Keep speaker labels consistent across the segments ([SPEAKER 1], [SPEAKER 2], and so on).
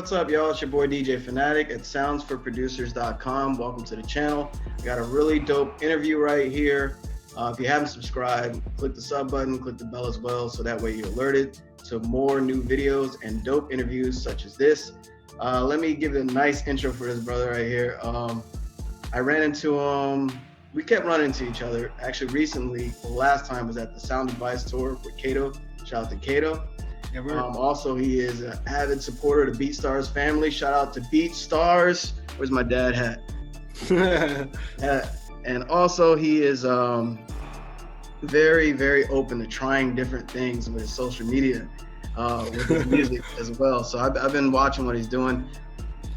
[SPEAKER 1] what's up, y'all? It's your boy DJ Fanatic at soundsforproducers.com. Welcome to the channel. I got a really dope interview right here. If you haven't subscribed, click the sub button, click the bell as well, so that way you're alerted to more new videos and dope interviews such as this. Let me give a nice intro for this brother right here. I ran into him. We kept running into each other. Actually, recently, the last time was at the Sound Advice Tour with Kato. Shout out to Kato. Also, he is an avid supporter of the BeatStars family. Shout out to BeatStars. Where's my dad hat? And also, he is very, very open to trying different things with his social media, with his music as well. So I've been watching what he's doing.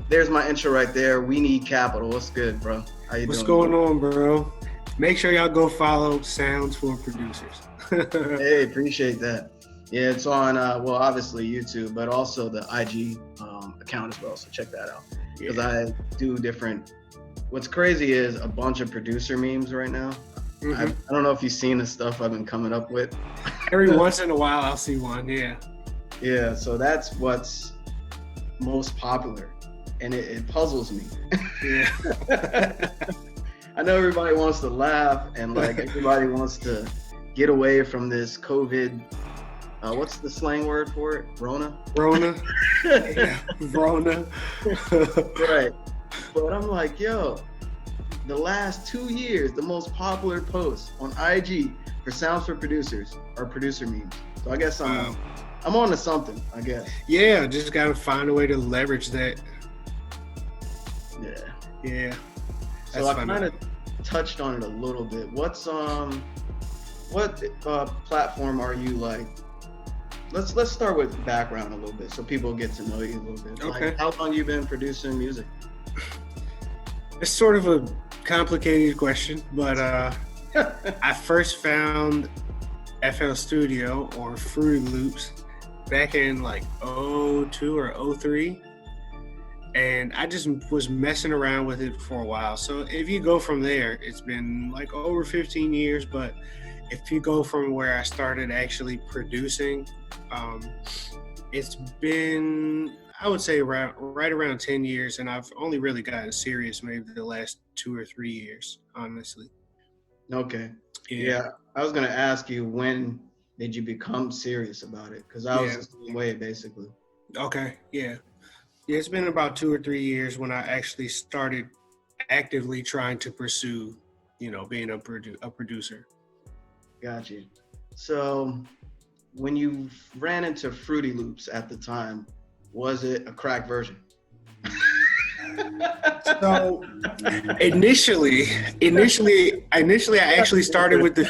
[SPEAKER 1] There's my intro right there. WeNeedKapitol. What's good, bro? How you doing?
[SPEAKER 2] What's going on, bro? Make sure y'all go follow Sounds for Producers.
[SPEAKER 1] Hey, appreciate that. Yeah, it's on, well, obviously YouTube, but also the IG account as well. So check that out. Because I do different, what's crazy is a bunch of producer memes right now. I don't know if you've seen the stuff I've been coming up with.
[SPEAKER 2] Every once in a while, I'll see one, yeah.
[SPEAKER 1] Yeah, so that's what's most popular. And it puzzles me. Yeah. I know everybody wants to laugh and like everybody wants to get away from this COVID. What's the slang word for it? Rona?
[SPEAKER 2] Yeah, Rona.
[SPEAKER 1] Right. But I'm like, yo, the last 2 years, the most popular posts on IG for Sounds for Producers are producer memes. So I guess I'm on to something, I guess.
[SPEAKER 2] Yeah, just gotta find a way to leverage that. Yeah.
[SPEAKER 1] So I kind of touched on it a little bit. What's what platform are you like? Let's start with background a little bit so people get to know you a little bit.
[SPEAKER 2] Okay.
[SPEAKER 1] Like, how long you been producing music?
[SPEAKER 2] It's sort of a complicated question, but I first found FL Studio or Fruity Loops back in like 02 or 03. And I just was messing around with it for a while. So if you go from there, it's been like over 15 years. But if you go from where I started actually producing, it's been, I would say right around 10 years. And I've only really gotten serious maybe the last 2 or 3 years, honestly.
[SPEAKER 1] Okay. Yeah. I was going to ask you, when did you become serious about it? Because I was the same way, basically.
[SPEAKER 2] Okay. Yeah, it's been about 2 or 3 years when I actually started actively trying to pursue, being a producer.
[SPEAKER 1] Got you. So when you ran into Fruity Loops at the time, was it a crack version?
[SPEAKER 2] So initially, I actually started with the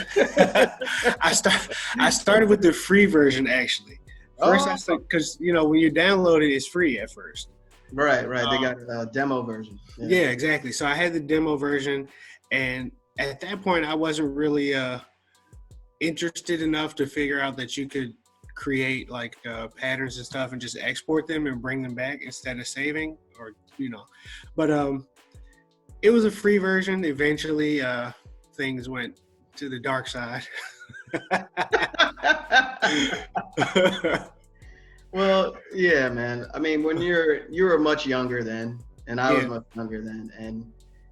[SPEAKER 2] I started with the free version actually. First, I started because when you download it, it's free at first.
[SPEAKER 1] Right. They got a demo version.
[SPEAKER 2] Yeah, exactly. So I had the demo version, and at that point, I wasn't really interested enough to figure out that you could create like patterns and stuff and just export them and bring them back instead of saving, or But it was a free version. Eventually, things went to the dark side.
[SPEAKER 1] Well, yeah, man. I mean, when you were much younger then, and I was much younger then, and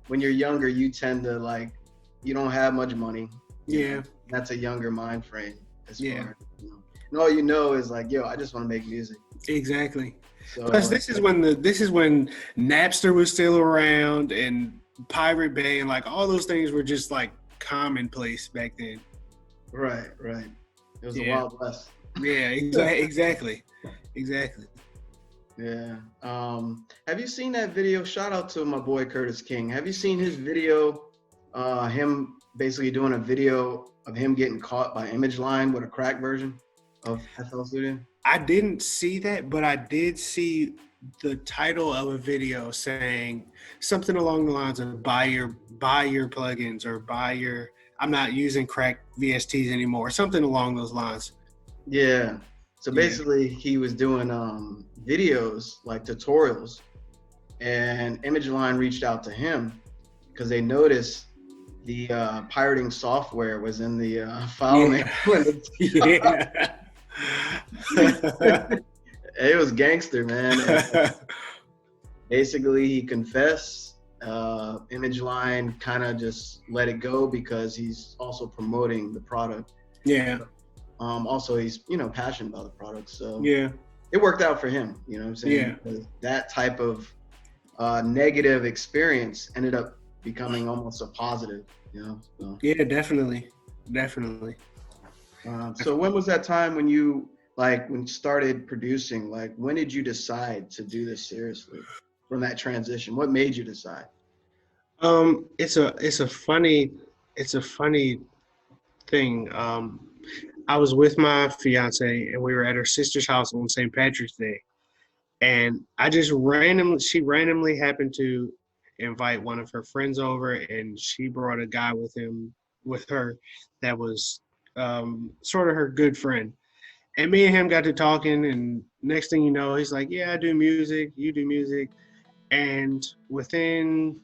[SPEAKER 1] when you're younger, you tend to you don't have much money.
[SPEAKER 2] Yeah,
[SPEAKER 1] that's a younger mind frame. As far, and all you know is like, yo, I just want to make music.
[SPEAKER 2] Exactly.
[SPEAKER 1] So,
[SPEAKER 2] plus, this is when Napster was still around and Pirate Bay and like all those things were just like commonplace back then.
[SPEAKER 1] Right. It was the Wild West.
[SPEAKER 2] Yeah, exactly.
[SPEAKER 1] Yeah. Have you seen that video? Shout out to my boy Curtis King. Have you seen his video? Him basically doing a video of him getting caught by Image Line with a crack version of FL Studio.
[SPEAKER 2] I didn't see that, but I did see the title of a video saying something along the lines of buy your plugins or I'm not using crack VSTs anymore, something along those lines.
[SPEAKER 1] Yeah. So basically he was doing videos like tutorials, and Image Line reached out to him because they noticed the pirating software was in the file name. It was gangster, man. And basically, he confessed. Image Line kind of just let it go because he's also promoting the product.
[SPEAKER 2] Yeah.
[SPEAKER 1] Also, he's passionate about the product, so
[SPEAKER 2] Yeah.
[SPEAKER 1] it worked out for him. You know what I'm saying?
[SPEAKER 2] Yeah.
[SPEAKER 1] Because that type of negative experience ended up becoming almost a positive. So.
[SPEAKER 2] Yeah, definitely.
[SPEAKER 1] So when was that time when you when you started producing? Like, when did you decide to do this seriously? From that transition, what made you decide?
[SPEAKER 2] It's a funny thing. I was with my fiance and we were at her sister's house on St. Patrick's Day, and she randomly happened to invite one of her friends over, and she brought a guy with her that was sort of her good friend. And me and him got to talking, and next thing you know, he's like, "Yeah, I do music. You do music." And within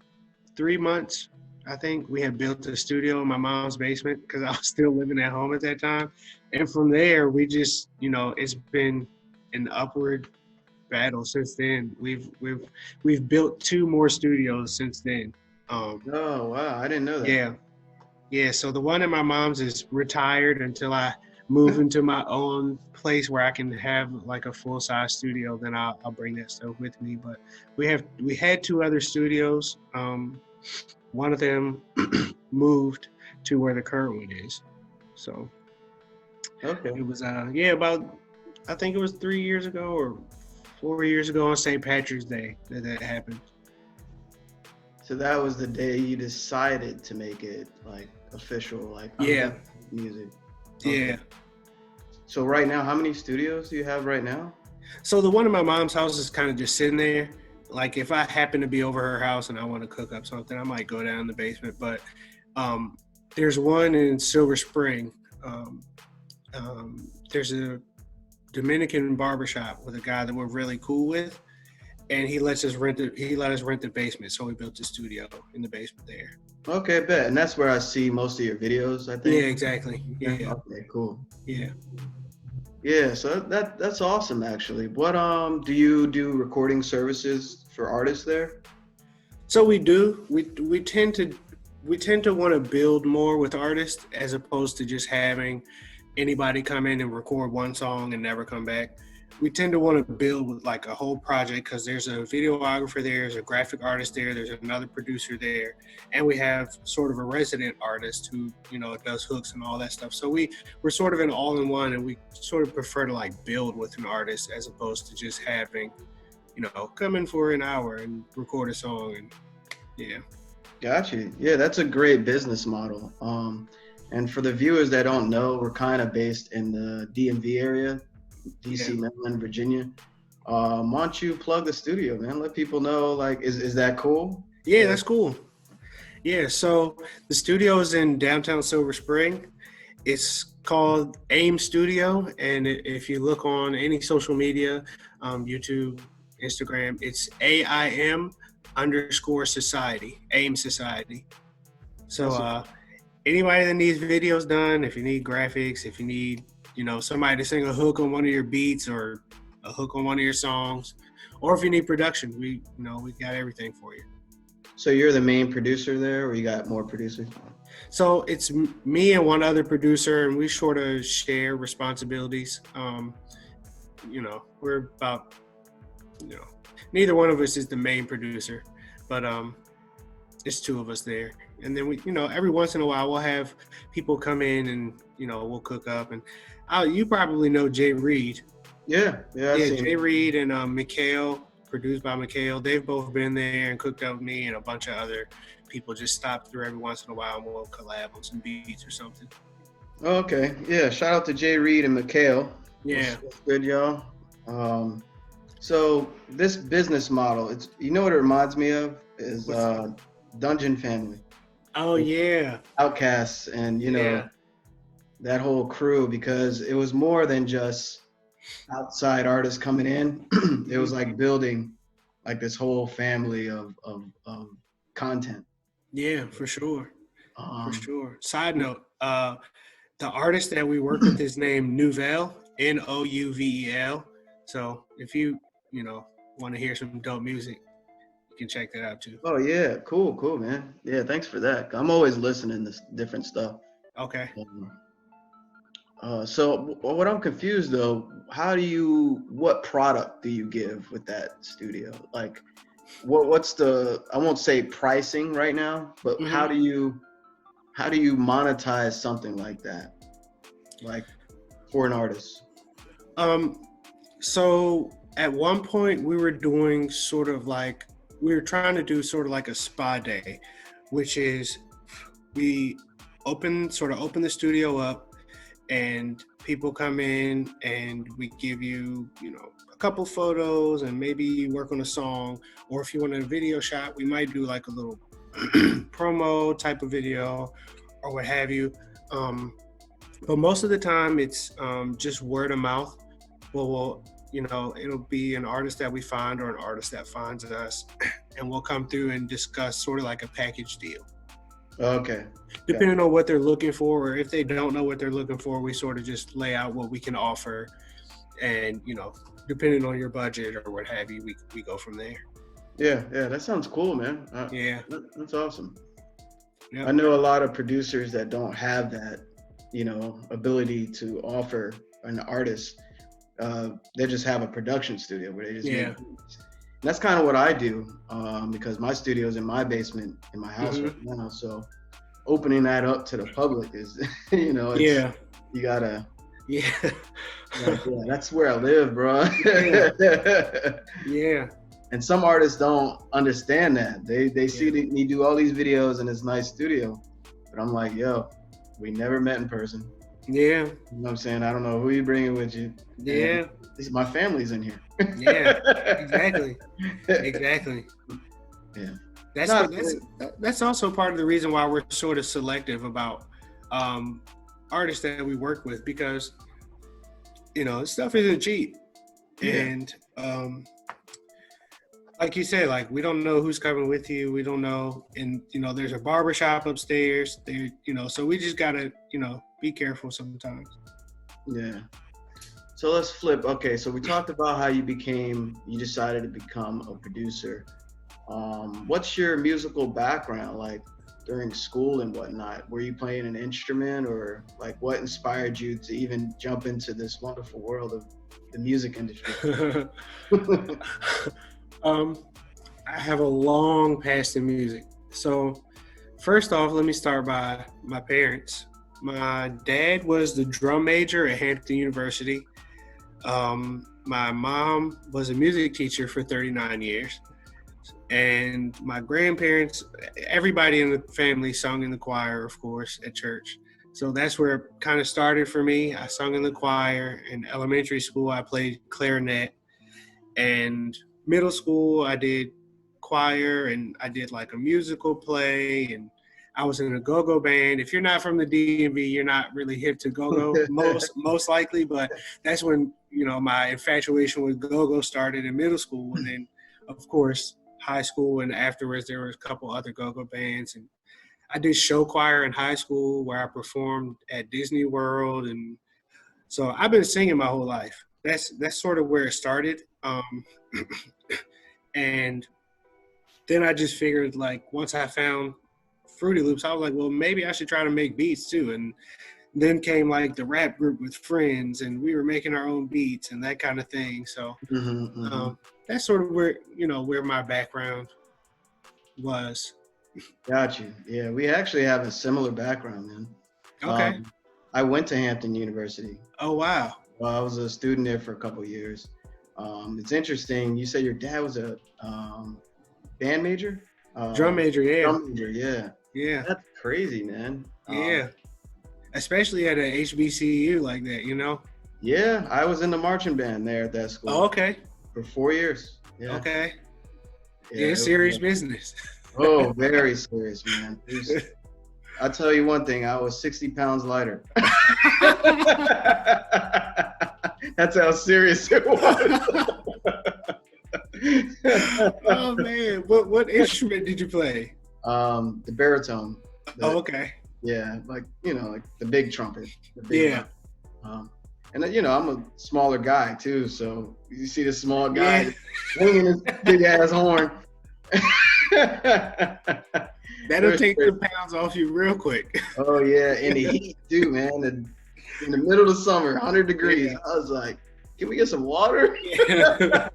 [SPEAKER 2] 3 months, I think we had built a studio in my mom's basement because I was still living at home at that time. And from there, we just, it's been an upward battle since then. We've built 2 more studios since then.
[SPEAKER 1] Oh wow, I didn't know that.
[SPEAKER 2] Yeah. So the one at my mom's is retired until I move into my own place where I can have like a full size studio. Then I'll bring that stuff with me. But we had 2 other studios. One of them moved to where the current one is. So
[SPEAKER 1] Okay.
[SPEAKER 2] it was about, I think it was 3 years ago or 4 years ago on St. Patrick's Day that happened.
[SPEAKER 1] So that was the day you decided to make it like official, like music. Okay.
[SPEAKER 2] Yeah.
[SPEAKER 1] So right now, how many studios do you have right now?
[SPEAKER 2] So the one in my mom's house is kind of just sitting there. Like if I happen to be over her house and I want to cook up something, I might go down in the basement. But there's one in Silver Spring. There's a Dominican barbershop with a guy that we're really cool with, and he let us rent the basement. So we built a studio in the basement there.
[SPEAKER 1] Okay, bet. And that's where I see most of your videos, I think.
[SPEAKER 2] Yeah, exactly. Yeah.
[SPEAKER 1] Okay, cool.
[SPEAKER 2] Yeah.
[SPEAKER 1] Yeah, so that's awesome actually. What do you do recording services for artists there?
[SPEAKER 2] So we do. We tend to want to build more with artists as opposed to just having anybody come in and record one song and never come back. We tend to want to build with like a whole project because there's a videographer there, there's a graphic artist there, there's another producer there, and we have sort of a resident artist who, does hooks and all that stuff. So we're sort of an all-in-one, and we sort of prefer to like build with an artist as opposed to just having, come in for an hour and record a song. And yeah.
[SPEAKER 1] Gotcha. Yeah, that's a great business model. And for the viewers that don't know, we're kind of based in the DMV area, DC, Maryland, Virginia. Why don't you plug the studio, man? Let people know, is that cool?
[SPEAKER 2] Yeah, that's cool. Yeah, so the studio is in downtown Silver Spring. It's called AIM Studio, and if you look on any social media, YouTube, Instagram, it's AIM_society, AIM Society. So anybody that needs videos done, if you need graphics, if you need somebody to sing a hook on one of your beats or a hook on one of your songs, or if you need production, we got everything for you.
[SPEAKER 1] So you're the main producer there, or you got more producers?
[SPEAKER 2] So it's me and one other producer, and we sort of share responsibilities. We're about, neither one of us is the main producer, but it's 2 of us there. And then we, every once in a while we'll have people come in and, we'll cook up. And you probably know Jay Reed.
[SPEAKER 1] Yeah.
[SPEAKER 2] Jay Reed and Mikhail, produced by Mikhail. They've both been there and cooked up with me, and a bunch of other people just stop through every once in a while and we'll collab on some beats or something. Okay.
[SPEAKER 1] Yeah. Shout out to Jay Reed and Mikhail.
[SPEAKER 2] Yeah.
[SPEAKER 1] That's good, y'all. So this business model, what it reminds me of is Dungeon Family.
[SPEAKER 2] Oh yeah.
[SPEAKER 1] Outcasts and that whole crew, because it was more than just outside artists coming in. It was like building like this whole family of content.
[SPEAKER 2] Yeah, for sure. For sure. Side note, the artist that we work with is named Nouvel, Nouvel. So if you want to hear some dope music, you can check that out too.
[SPEAKER 1] Oh yeah, cool, man. Yeah, thanks for that. I'm always listening to different stuff.
[SPEAKER 2] Okay.
[SPEAKER 1] So what I'm confused though, what product do you give with that studio? Like, what's the, I won't say pricing right now, but how do you monetize something like that, like for an artist?
[SPEAKER 2] So at one point we were doing we were trying to do sort of like a spa day, which is we open the studio up and people come in and we give you, a couple photos and maybe you work on a song, or if you want a video shot, we might do like a little promo type of video or what have you. But most of the time it's just word of mouth. Well, it'll be an artist that we find or an artist that finds us, and we'll come through and discuss sort of like a package deal.
[SPEAKER 1] Okay.
[SPEAKER 2] Depending on what they're looking for, or if they don't know what they're looking for, we sort of just lay out what we can offer, and depending on your budget or what have you, we go from there.
[SPEAKER 1] Yeah, that sounds cool, man. That's awesome.
[SPEAKER 2] Yep.
[SPEAKER 1] I know a lot of producers that don't have that, ability to offer an artist. They just have a production studio where they just make beats. And that's kind of what I do, because my studio is in my basement in my house right now. So opening that up to the public is, you gotta.
[SPEAKER 2] Yeah.
[SPEAKER 1] That's where I live, bro.
[SPEAKER 2] Yeah.
[SPEAKER 1] And some artists don't understand that. They see me do all these videos in this nice studio, but I'm like, yo, we never met in person.
[SPEAKER 2] Yeah.
[SPEAKER 1] You know what I'm saying? I don't know who you bringing with you.
[SPEAKER 2] Yeah.
[SPEAKER 1] My family's in here.
[SPEAKER 2] Yeah, exactly. Yeah. That's also part of the reason why we're sort of selective about artists that we work with, because stuff isn't cheap. And like you said, like we don't know who's coming with you. We don't know, and there's a barbershop upstairs there, so we just gotta be careful sometimes.
[SPEAKER 1] Yeah. So let's flip. Okay, so we talked about how you decided to become a producer. What's your musical background like during school and whatnot? Were you playing an instrument, or like what inspired you to even jump into this wonderful world of the music industry?
[SPEAKER 2] I have a long past in music. So first off, let me start by my parents. My dad was the drum major at Hampton University. My mom was a music teacher for 39 years. And my grandparents, everybody in the family sung in the choir, of course, at church. So that's where it kind of started for me. I sung in the choir. In elementary school, I played clarinet. And middle school, I did choir, and I did like a musical play, and I was in a go-go band. If you're not from the DMV, you're not really hip to go-go, most likely, but that's when, my infatuation with go-go started in middle school. And then, of course, high school, and afterwards there was a couple other go-go bands. And I did show choir in high school where I performed at Disney World. And so I've been singing my whole life. That's sort of where it started. And then I just figured, like, once I found Fruity Loops, I was like, well, maybe I should try to make beats too. And then came like the rap group with friends, and we were making our own beats and that kind of thing. So that's sort of where my background was.
[SPEAKER 1] Got you. Yeah, we actually have a similar background, man.
[SPEAKER 2] Okay.
[SPEAKER 1] I went to Hampton University.
[SPEAKER 2] Oh, wow.
[SPEAKER 1] Well, I was a student there for a couple of years. It's interesting. You said your dad was a band major?
[SPEAKER 2] Drum major, yeah.
[SPEAKER 1] Drum major, yeah.
[SPEAKER 2] Yeah.
[SPEAKER 1] That's crazy, man.
[SPEAKER 2] Yeah. Especially at a HBCU like that,
[SPEAKER 1] Yeah, I was in the marching band there at that school.
[SPEAKER 2] Oh, okay.
[SPEAKER 1] For 4 years. Yeah.
[SPEAKER 2] Okay. Yeah, it's serious business.
[SPEAKER 1] Oh, very serious, man. I'll tell you one thing, I was 60 pounds lighter. That's how serious it was.
[SPEAKER 2] Oh man, what instrument did you play?
[SPEAKER 1] The baritone.
[SPEAKER 2] Okay.
[SPEAKER 1] Yeah, like the big trumpet. The big
[SPEAKER 2] yeah.
[SPEAKER 1] And you know, I'm a smaller guy too, so you see this small
[SPEAKER 2] Yeah.
[SPEAKER 1] guy swinging his big ass horn.
[SPEAKER 2] That'll take the pounds off you real quick.
[SPEAKER 1] Oh yeah, in the heat too, man. In the middle of the summer, 100 degrees.
[SPEAKER 2] Yeah.
[SPEAKER 1] I was like, can we get some water?
[SPEAKER 2] Yeah.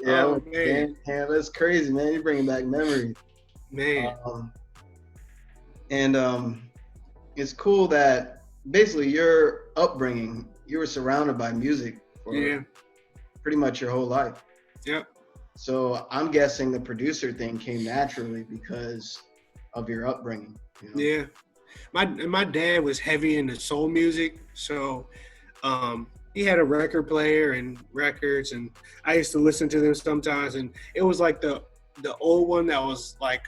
[SPEAKER 1] Yeah,
[SPEAKER 2] Oh, man.
[SPEAKER 1] damn, that's crazy, man. You're bringing back memories.
[SPEAKER 2] Man.
[SPEAKER 1] It's cool that basically your upbringing, you were surrounded by music for pretty much your whole life.
[SPEAKER 2] Yep.
[SPEAKER 1] So I'm guessing the producer thing came naturally because of your upbringing. You know?
[SPEAKER 2] Yeah. My dad was heavy into soul music, so he had a record player and records, and I used to listen to them sometimes. And it was like the old one that was like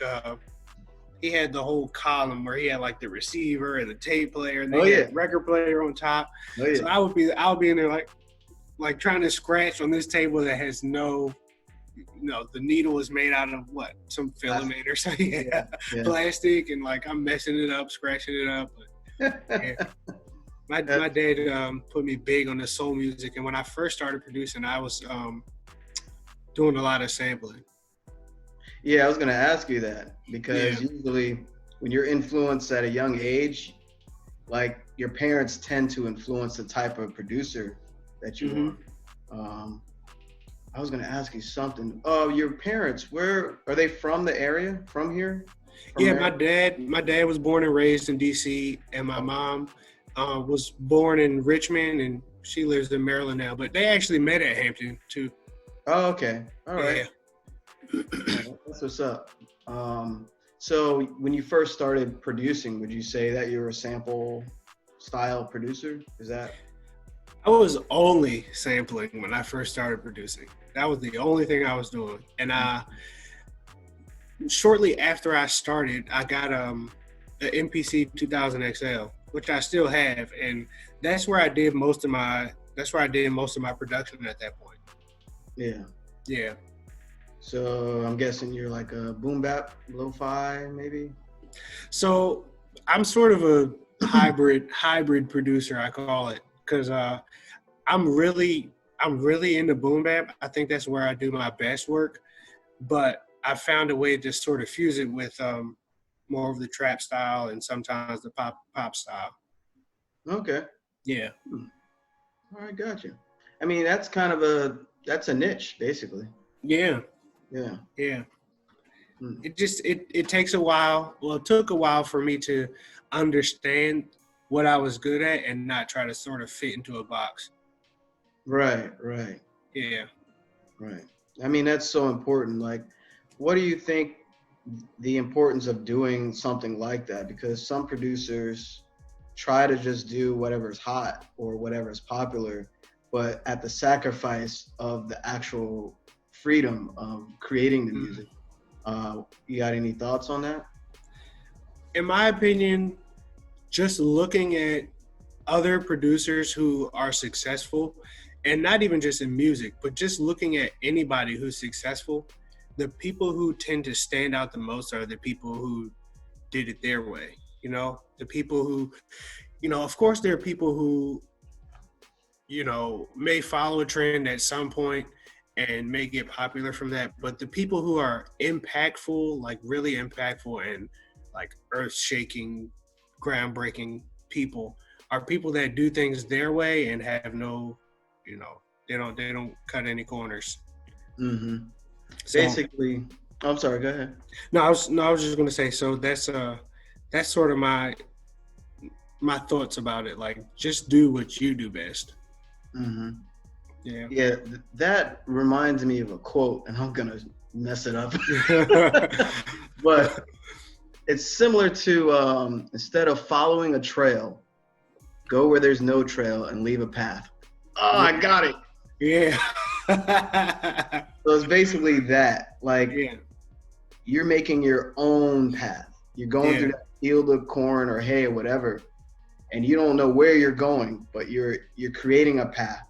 [SPEAKER 2] he had the whole column where he had like the receiver and the tape player, and they had record player on top. Oh, yeah. So I would be in there like trying to scratch on this table that has no. The needle is made out of what? Some filament or something. Yeah. Plastic, and like I'm messing it up, scratching it up. But, yeah. My dad put me big on the soul music, and when I first started producing, I was doing a lot of sampling.
[SPEAKER 1] Yeah, I was gonna ask you that because usually when you're influenced at a young age, like your parents tend to influence the type of producer that you are. I was gonna ask you something. Oh, your parents, where are they from? The area? From here?
[SPEAKER 2] My dad was born and raised in DC, and my mom was born in Richmond, and she lives in Maryland now. But they actually met at Hampton too.
[SPEAKER 1] Oh, okay. All right.
[SPEAKER 2] Yeah.
[SPEAKER 1] That's what's up. So when you first started producing, would you say that you were a sample style producer? Is that?
[SPEAKER 2] I was only sampling when I first started producing. That was the only thing I was doing. And shortly after I started, I got the MPC 2000 XL, which I still have, and that's where I did most of my production at that point. Yeah. Yeah.
[SPEAKER 1] So I'm guessing you're like a boom bap, lo-fi, maybe?
[SPEAKER 2] So I'm sort of a hybrid producer, I call it, because I'm really into boom bap. I think that's where I do my best work, but I found a way to sort of fuse it with more of the trap style and sometimes the pop style.
[SPEAKER 1] Okay.
[SPEAKER 2] Yeah.
[SPEAKER 1] All right, gotcha. I mean, that's kind of that's a niche, basically.
[SPEAKER 2] Yeah.
[SPEAKER 1] Yeah.
[SPEAKER 2] Yeah. It takes a while. Well, it took a while for me to understand what I was good at and not try to sort of fit into a box.
[SPEAKER 1] Right.
[SPEAKER 2] Yeah.
[SPEAKER 1] Right. I mean, that's so important. Like, what do you think the importance of doing something like that? Because some producers try to just do whatever's hot or whatever's popular, but at the sacrifice of the actual freedom of creating the music. You got any thoughts on that?
[SPEAKER 2] In my opinion, just looking at other producers who are successful, and not even just in music, but just looking at anybody who's successful, the people who tend to stand out the most are the people who did it their way. You know, the people who, you know, of course there are people who, you know, may follow a trend at some point and may get popular from that, but the people who are impactful, like really impactful and like earth-shaking, groundbreaking people are people that do things their way and have no, you know, they don't cut any corners.
[SPEAKER 1] Mm-hmm. So, basically, I'm sorry, go ahead.
[SPEAKER 2] No, I was just gonna say, so that's sort of my thoughts about it. Like, just do what you do best.
[SPEAKER 1] Mm-hmm.
[SPEAKER 2] Yeah.
[SPEAKER 1] Yeah, that reminds me of a quote, and I'm gonna mess it up. But it's similar to instead of following a trail, go where there's no trail and leave a path. Oh, I got it.
[SPEAKER 2] Yeah.
[SPEAKER 1] So it's basically that. Like, you're making your own path. You're going through that field of corn or hay or whatever, and you don't know where you're going, but you're creating a path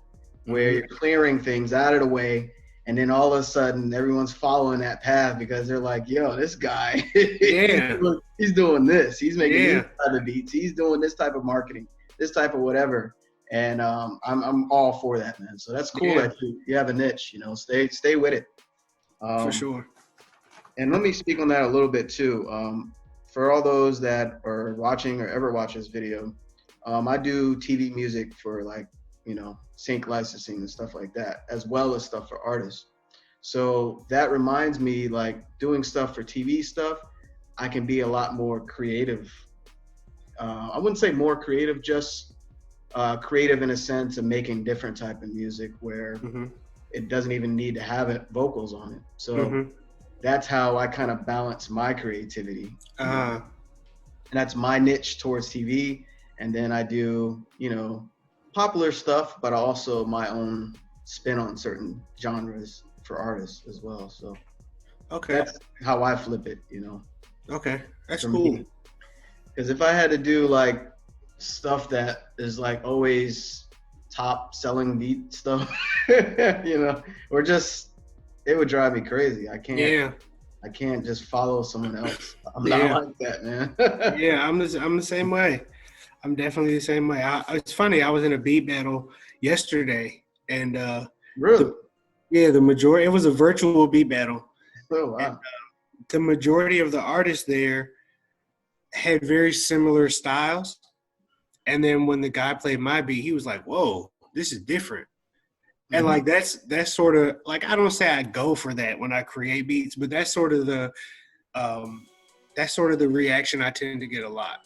[SPEAKER 1] where you're clearing things out of the way, and then all of a sudden everyone's following that path because they're like, yo, this guy, he's doing this. He's making these type of beats. He's doing this type of marketing. this type of whatever. And I'm all for that, man. So that's cool that you have a niche, you know, stay with it.
[SPEAKER 2] For sure.
[SPEAKER 1] And let me speak on that a little bit too. For all those that are watching or ever watch this video, I do TV music for like, you know, sync licensing and stuff like that, as well as stuff for artists. So that reminds me, like doing stuff for TV stuff, I can be a lot more creative. I wouldn't say more creative, just creative in a sense of making different type of music where it doesn't even need to have vocals on it. So that's how I kind of balance my creativity. And that's my niche towards TV. And then I do, you know, popular stuff, but also my own spin on certain genres for artists as well. So that's how I flip it, you know.
[SPEAKER 2] Okay, that's cool.
[SPEAKER 1] Because if I had to do like stuff that is like always top selling beat stuff, you know, or just, it would drive me crazy. I can't just follow someone else. I'm not like that, man.
[SPEAKER 2] I'm the same way. I'm definitely the same way. It's funny. I was in a beat battle yesterday, and
[SPEAKER 1] really,
[SPEAKER 2] the majority. It was a virtual beat battle.
[SPEAKER 1] Oh wow!
[SPEAKER 2] And, the majority of the artists there had very similar styles, and then when the guy played my beat, he was like, "Whoa, this is different." And like that's sort of like, I don't say I go for that when I create beats, but that's sort of the reaction I tend to get a lot.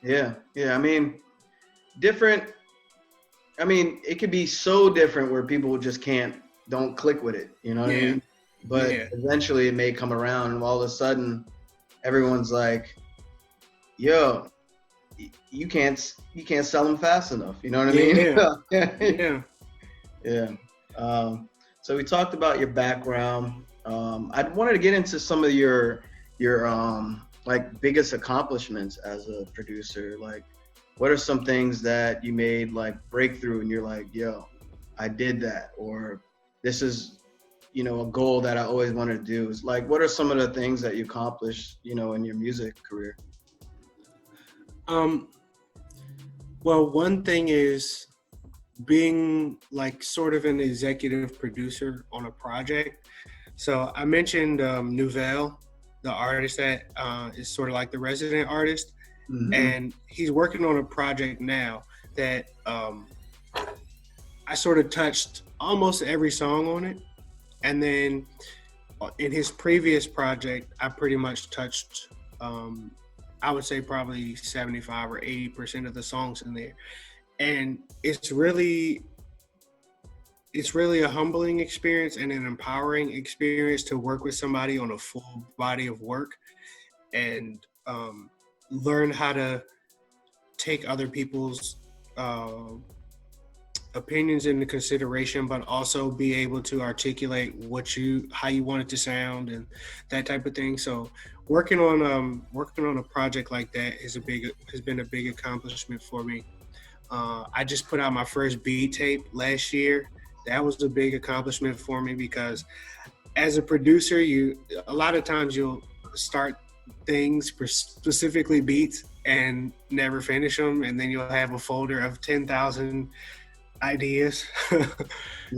[SPEAKER 1] Yeah. I mean, different. I mean, it could be so different where people just don't click with it. You know what I mean? But eventually it may come around, and all of a sudden, everyone's like, "Yo, you can't sell them fast enough." You know what I mean? Yeah. So we talked about your background. I wanted to get into some of your like biggest accomplishments as a producer. Like, what are some things that you made like breakthrough and you're like, yo, I did that, or this is, you know, a goal that I always wanted to do? Is like, what are some of the things that you accomplished, you know, in your music career?
[SPEAKER 2] Well, one thing is being like sort of an executive producer on a project. So I mentioned Nouvelle, the artist that is sort of like the resident artist, and he's working on a project now that I sort of touched almost every song on it. And then in his previous project, I pretty much touched, I would say probably 75 or 80% of the songs in there. And it's really a humbling experience and an empowering experience to work with somebody on a full body of work and learn how to take other people's opinions into consideration, but also be able to articulate how you want it to sound and that type of thing. So working on a project like that has been a big accomplishment for me. I just put out my first beat tape last year. That was a big accomplishment for me because as a producer, a lot of times you'll start things, specifically beats, and never finish them, and then you'll have a folder of 10,000 ideas.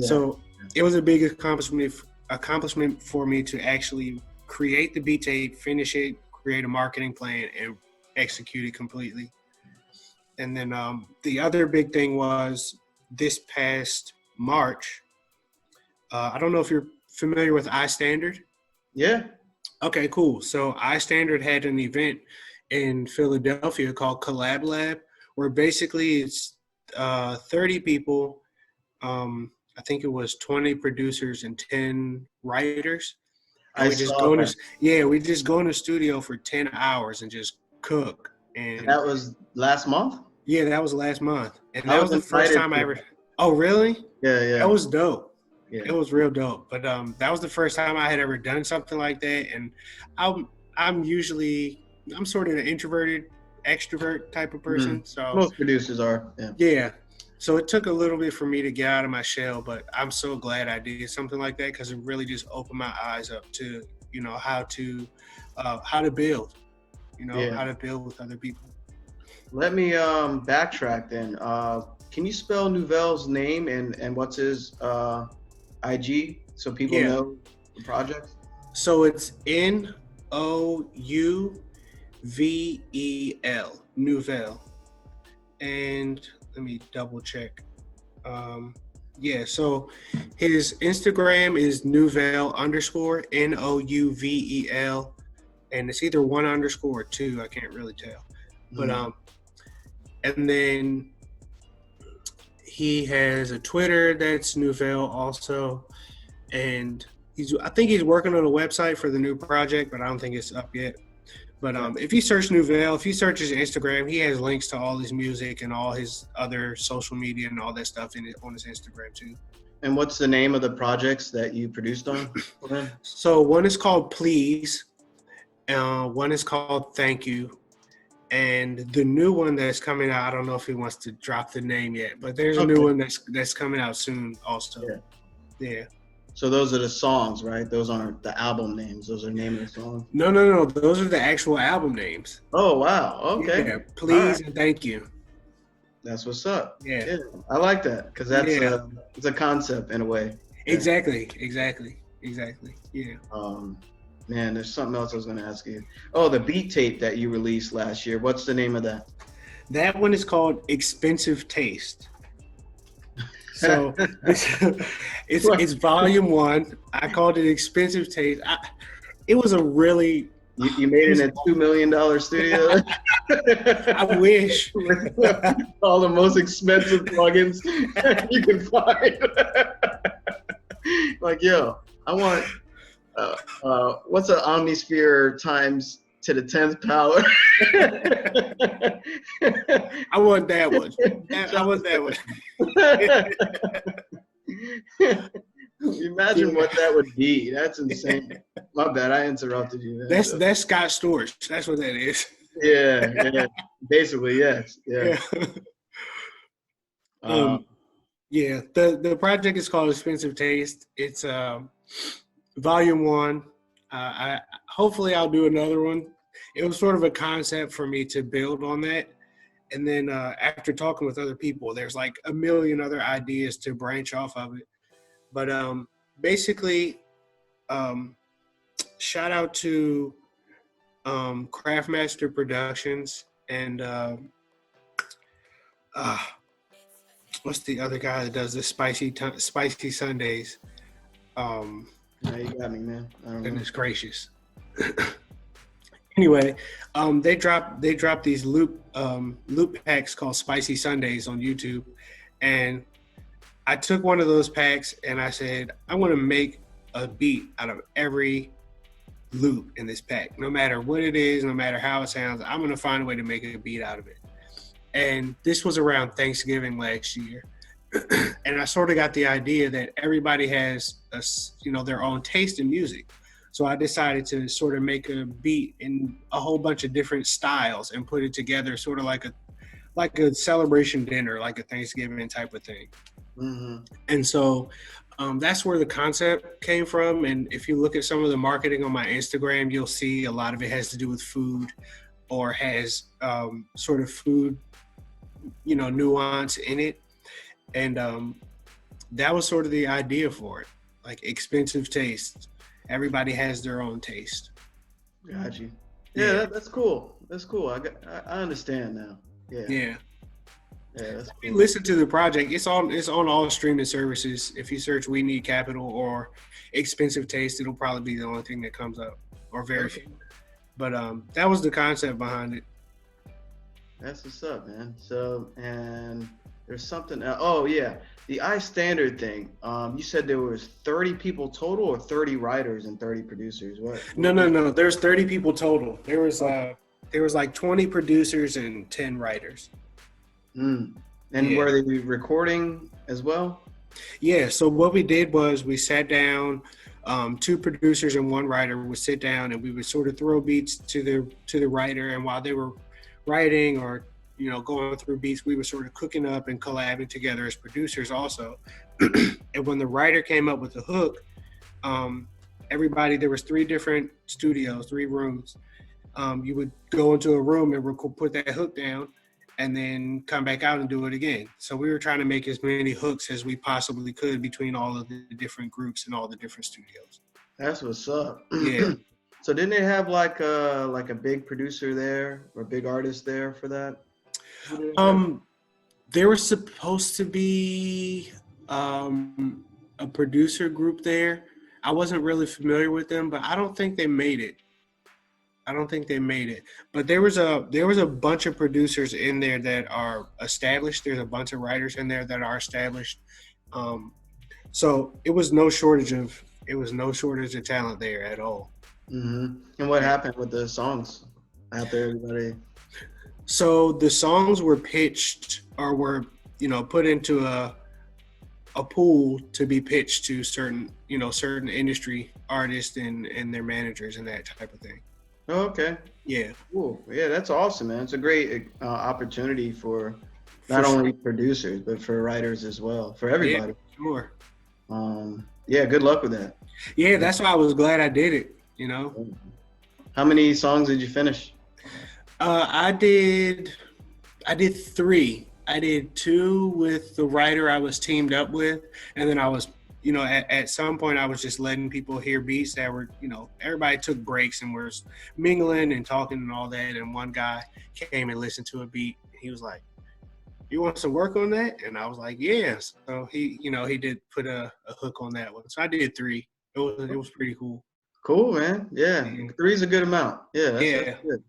[SPEAKER 2] So it was a big accomplishment for me to actually create the beat tape, finish it, create a marketing plan, and execute it completely. And then the other big thing was this past March. I don't know if you're familiar with iStandard.
[SPEAKER 1] Yeah.
[SPEAKER 2] Okay, cool. So iStandard had an event in Philadelphia called Collab Lab, where basically it's 30 people. I think it was 20 producers and 10 writers. And we just go in the studio for 10 hours and just cook. And
[SPEAKER 1] that was last month?
[SPEAKER 2] Yeah, that was last month. And that was the first time I ever. Oh, really?
[SPEAKER 1] Yeah.
[SPEAKER 2] That was dope.
[SPEAKER 1] Yeah.
[SPEAKER 2] It was real dope. But that was the first time I had ever done something like that. And I'm sort of an introverted, extrovert type of person. So
[SPEAKER 1] most producers are.
[SPEAKER 2] Yeah. So it took a little bit for me to get out of my shell, but I'm so glad I did something like that because it really just opened my eyes up to, you know, how to build, how to build with other people.
[SPEAKER 1] Let me backtrack then. Can you spell Nouvel's name and what's his IG so people
[SPEAKER 2] Yeah.
[SPEAKER 1] know the project?
[SPEAKER 2] So it's Nouvel. And let me double check. Yeah, so his Instagram is Nouvel_Nouvel, and it's either one underscore or two. I can't really tell. But and then he has a Twitter that's Nouvel also, and I think he's working on a website for the new project, but I don't think it's up yet. But if you search Nouvel, if you search his Instagram, he has links to all his music and all his other social media and all that stuff on his Instagram too.
[SPEAKER 1] And what's the name of the projects that you produced on?
[SPEAKER 2] So one is called Please, one is called Thank You, and the new one that's coming out, I don't know if he wants to drop the name yet, but there's a new one that's coming out soon also. Yeah.
[SPEAKER 1] So those are the songs, right? Those aren't the album names. Those are the name of the songs.
[SPEAKER 2] No. Those are the actual album names.
[SPEAKER 1] Oh wow. Okay.
[SPEAKER 2] Yeah. Please and Thank You.
[SPEAKER 1] That's what's up.
[SPEAKER 2] Yeah.
[SPEAKER 1] I like that because that's it's a concept in a way.
[SPEAKER 2] Exactly. Yeah.
[SPEAKER 1] Man, there's something else I was going to ask you. Oh, the beat tape that you released last year. What's the name of that?
[SPEAKER 2] That one is called Expensive Taste. So it's volume 1. I called it Expensive Taste. It was a really
[SPEAKER 1] you made it in a $2 million studio.
[SPEAKER 2] I wish.
[SPEAKER 1] With all the most expensive plugins you can find. Like, yo, I want what's an Omnisphere times to the 10th power?
[SPEAKER 2] I want that one. I want that one.
[SPEAKER 1] Imagine what that would be. That's insane. My bad, I interrupted you.
[SPEAKER 2] That's Scott Storch. That's what that is.
[SPEAKER 1] Yeah. Basically, yes. Yeah.
[SPEAKER 2] Yeah. The project is called Expensive Taste. It's volume 1. Hopefully I'll do another one. It was sort of a concept for me to build on that. And then after talking with other people, there's like a million other ideas to branch off of it. But basically, shout out to Craftmaster Productions and what's the other guy that does the spicy Sundays?
[SPEAKER 1] Yeah, you got me, man.
[SPEAKER 2] Goodness gracious. Anyway, they dropped these loop packs called Spicy Sundays on YouTube, and I took one of those packs and I said, I want to make a beat out of every loop in this pack. No matter what it is, no matter how it sounds, I'm going to find a way to make a beat out of it. And this was around Thanksgiving last year. And I sort of got the idea that everybody has their own taste in music. So I decided to sort of make a beat in a whole bunch of different styles and put it together sort of like a celebration dinner, like a Thanksgiving type of thing. Mm-hmm. And so that's where the concept came from. And if you look at some of the marketing on my Instagram, you'll see a lot of it has to do with food or has sort of food, nuance in it. And that was sort of the idea for it, like expensive taste. Everybody has their own taste.
[SPEAKER 1] Got you. Yeah, that's cool. That's cool. I understand now. Yeah. That's cool.
[SPEAKER 2] If you listen to the project, it's on all streaming services. If you search WeNeedKapitol or Expensive Taste, it'll probably be the only thing that comes up, or very few. But that was the concept behind it.
[SPEAKER 1] That's what's up, man. So, and there's something else. Oh yeah, the iStandard thing. You said there was 30 people total, or 30 writers and 30 producers. What?
[SPEAKER 2] No. There's 30 people total. There was like 20 producers and 10 writers.
[SPEAKER 1] And were they recording as well?
[SPEAKER 2] Yeah. So what we did was we sat down. 2 producers and 1 writer would sit down, and we would sort of throw beats to the writer, and while they were writing or going through beats, we were sort of cooking up and collabing together as producers also. And when the writer came up with the hook, there was 3 different studios, 3 rooms. You would go into a room and put that hook down, and then come back out and do it again. So we were trying to make as many hooks as we possibly could between all of the different groups and all the different studios.
[SPEAKER 1] That's what's up.
[SPEAKER 2] Yeah.
[SPEAKER 1] So didn't they have like a big producer there or a big artist there for that?
[SPEAKER 2] There was supposed to be a producer group there. I wasn't really familiar with them, but I don't think they made it. But there was a bunch of producers in there that are established. There's a bunch of writers in there that are established. So it was no shortage of talent there at all.
[SPEAKER 1] Mm-hmm. And what happened with the songs after everybody?
[SPEAKER 2] So the songs were pitched or were, put into a pool to be pitched to certain industry artists and their managers and that type of thing.
[SPEAKER 1] Oh, okay.
[SPEAKER 2] Yeah.
[SPEAKER 1] Cool. Yeah, that's awesome, man. It's a great opportunity for not only producers but for writers as well, for everybody.
[SPEAKER 2] Yeah, sure.
[SPEAKER 1] Yeah, good luck with that.
[SPEAKER 2] Yeah, that's why I was glad I did it.
[SPEAKER 1] How many songs did you finish?
[SPEAKER 2] I did 3. I did 2 with the writer I was teamed up with, and then I was, at some point I was just letting people hear beats that were, everybody took breaks and was mingling and talking and all that. And one guy came and listened to a beat. He was like, "You want some work on that?" And I was like, "Yeah." So he did put a hook on that one. So I did 3. It was pretty cool.
[SPEAKER 1] Cool, man. Yeah, 3's a good amount. Yeah, that's good.